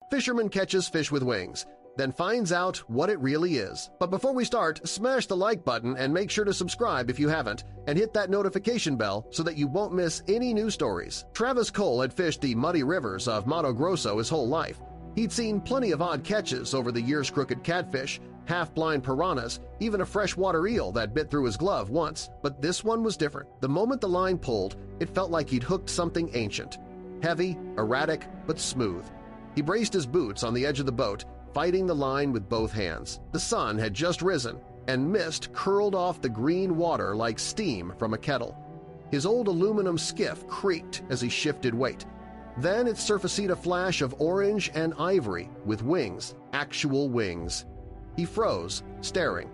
Fisherman catches fish with wings, then finds out what it really is. But before we start, smash the like button and make sure to subscribe if you haven't, and hit that notification bell so that you won't miss any new stories. Travis Cole had fished the muddy rivers of Mato Grosso his whole life. He'd seen plenty of odd catches over the years: crooked catfish, half-blind piranhas, even a freshwater eel that bit through his glove once. But this one was different. The moment the line pulled, it felt like he'd hooked something ancient. Heavy, erratic, but smooth. He braced his boots on the edge of the boat, fighting the line with both hands. The sun had just risen, and mist curled off the green water like steam from a kettle. His old aluminum skiff creaked as he shifted weight. Then its surface hit a flash of orange and ivory with wings, actual wings. He froze, staring.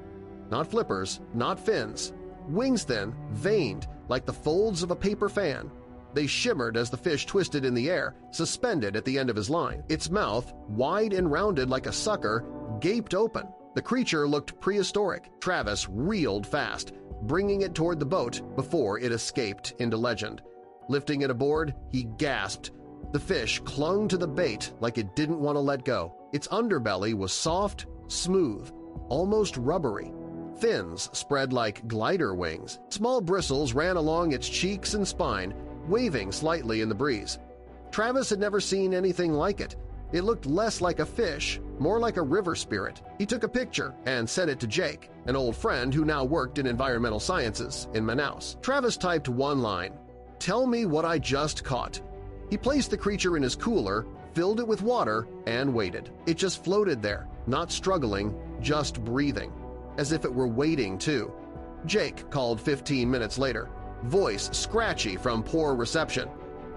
Not flippers, not fins. Wings then, veined like the folds of a paper fan. They shimmered as the fish twisted in the air, suspended at the end of his line. Its mouth, wide and rounded like a sucker, gaped open. The creature looked prehistoric. Travis reeled fast, bringing it toward the boat before it escaped into legend. Lifting it aboard, he gasped. The fish clung to the bait like it didn't want to let go. Its underbelly was soft, smooth, almost rubbery. Fins spread like glider wings. Small bristles ran along its cheeks and spine, waving slightly in the breeze. Travis had never seen anything like it. It looked less like a fish, more like a river spirit. He took a picture and sent it to Jake, an old friend who now worked in environmental sciences in Manaus. Travis typed one line, "Tell me what I just caught." He placed the creature in his cooler, filled it with water, and waited. It just floated there, not struggling, just breathing, as if it were waiting too. Jake called 15 minutes later, voice scratchy from poor reception.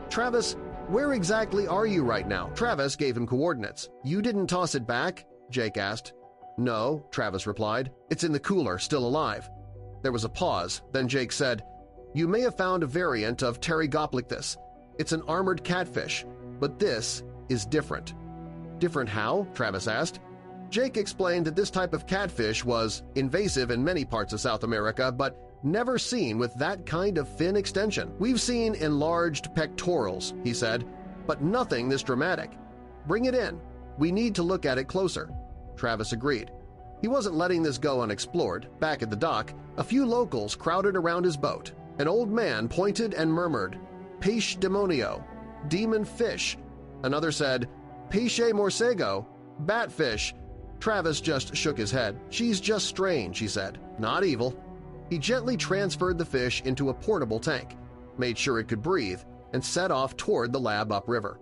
"Travis, where exactly are you right now?" Travis gave him coordinates. "You didn't toss it back?" Jake asked. "No," Travis replied. "It's in the cooler, still alive." There was a pause, then Jake said, "You may have found a variant of Pterygoplactus. It's an armored catfish, but this is different." "Different how?" Travis asked. Jake explained that this type of catfish was invasive in many parts of South America, but never seen with that kind of fin extension. "We've seen enlarged pectorals," he said, "but nothing this dramatic. Bring it in. We need to look at it closer." Travis agreed. He wasn't letting this go unexplored. Back at the dock, a few locals crowded around his boat. An old man pointed and murmured, "Peixe demonio," demon fish. Another said, "Peixe morcego," batfish. Travis just shook his head. "She's just strange," he said, "not evil." He gently transferred the fish into a portable tank, made sure it could breathe, and set off toward the lab upriver.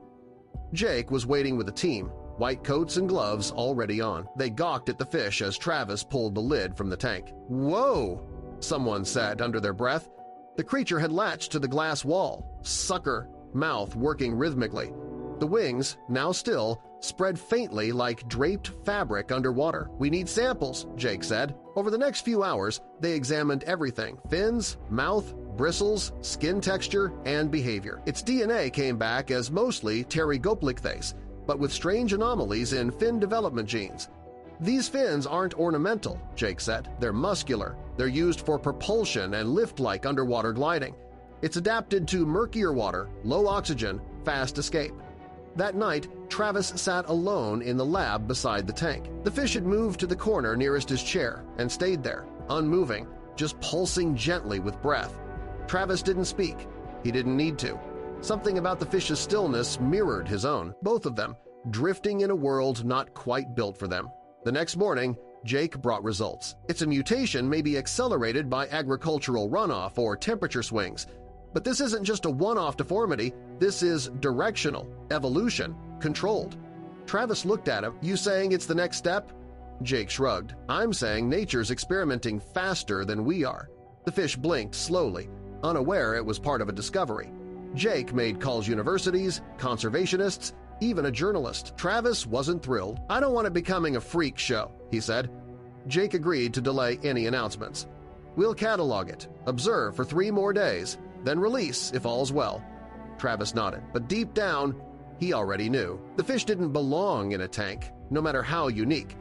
Jake was waiting with a team, white coats and gloves already on. They gawked at the fish as Travis pulled the lid from the tank. "Whoa!" someone said under their breath. The creature had latched to the glass wall, sucker, mouth working rhythmically. The wings, now still, spread faintly like draped fabric underwater. "We need samples," Jake said. Over the next few hours, they examined everything: fins, mouth, bristles, skin texture, and behavior. Its DNA came back as mostly Pterygoplactes, but with strange anomalies in fin development genes. "These fins aren't ornamental," Jake said. "They're muscular. They're used for propulsion and lift-like underwater gliding. It's adapted to murkier water, low oxygen, fast escape." That night, Travis sat alone in the lab beside the tank. The fish had moved to the corner nearest his chair and stayed there, unmoving, just pulsing gently with breath. Travis didn't speak. He didn't need to. Something about the fish's stillness mirrored his own, both of them, drifting in a world not quite built for them. The next morning, Jake brought results. It's a mutation maybe accelerated by agricultural runoff or temperature swings. But this isn't just a one-off deformity, this is directional, evolution, controlled. Travis looked at him. "You saying it's the next step?" Jake shrugged. "I'm saying nature's experimenting faster than we are." The fish blinked slowly, unaware it was part of a discovery. Jake made calls universities, conservationists, even a journalist. Travis wasn't thrilled. "I don't want it becoming a freak show," he said. Jake agreed to delay any announcements. "We'll catalog it, observe for 3 more days, then release if all's well." Travis nodded, but deep down, he already knew. The fish didn't belong in a tank, no matter how unique.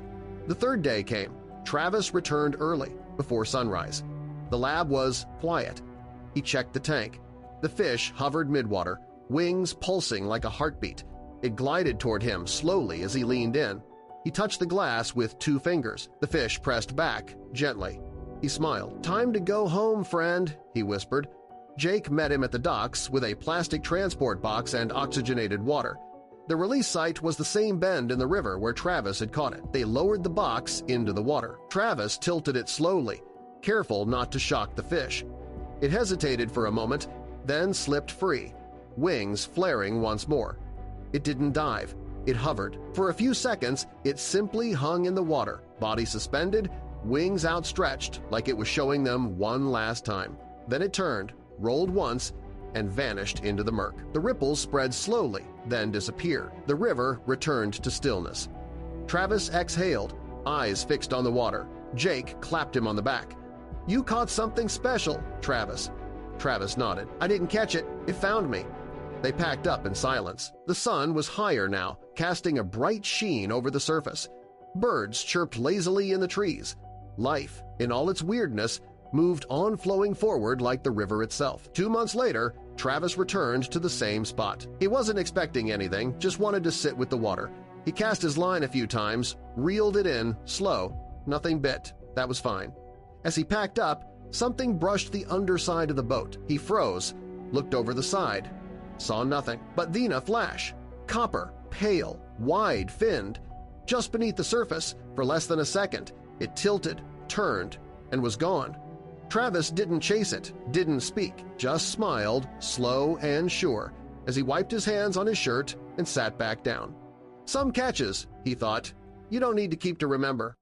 The 3rd day came. Travis returned early, before sunrise. The lab was quiet. He checked the tank. The fish hovered midwater, wings pulsing like a heartbeat. It glided toward him slowly as he leaned in. He touched the glass with 2 fingers. The fish pressed back, gently. He smiled. "Time to go home, friend," he whispered. Jake met him at the docks with a plastic transport box and oxygenated water. The release site was the same bend in the river where Travis had caught it. They lowered the box into the water. Travis tilted it slowly, careful not to shock the fish. It hesitated for a moment, then slipped free, wings flaring once more. It didn't dive. It hovered. For a few seconds, it simply hung in the water, body suspended, wings outstretched like it was showing them one last time. Then it turned, rolled once, and vanished into the murk. The ripples spread slowly, then disappeared. The river returned to stillness. Travis exhaled, eyes fixed on the water. Jake clapped him on the back. "You caught something special, Travis." Travis nodded. "I didn't catch it. It found me." They packed up in silence. The sun was higher now, casting a bright sheen over the surface. Birds chirped lazily in the trees. Life, in all its weirdness, moved on flowing forward like the river itself. 2 months later, Travis returned to the same spot. He wasn't expecting anything, just wanted to sit with the water. He cast his line a few times, reeled it in, slow. Nothing bit. That was fine. As he packed up, something brushed the underside of the boat. He froze, looked over the side. Saw nothing. But then a flash. Copper, pale, wide-finned. Just beneath the surface, for less than a second, it tilted, turned, and was gone. Travis didn't chase it, didn't speak, just smiled, slow and sure, as he wiped his hands on his shirt and sat back down. Some catches, he thought, you don't need to keep to remember.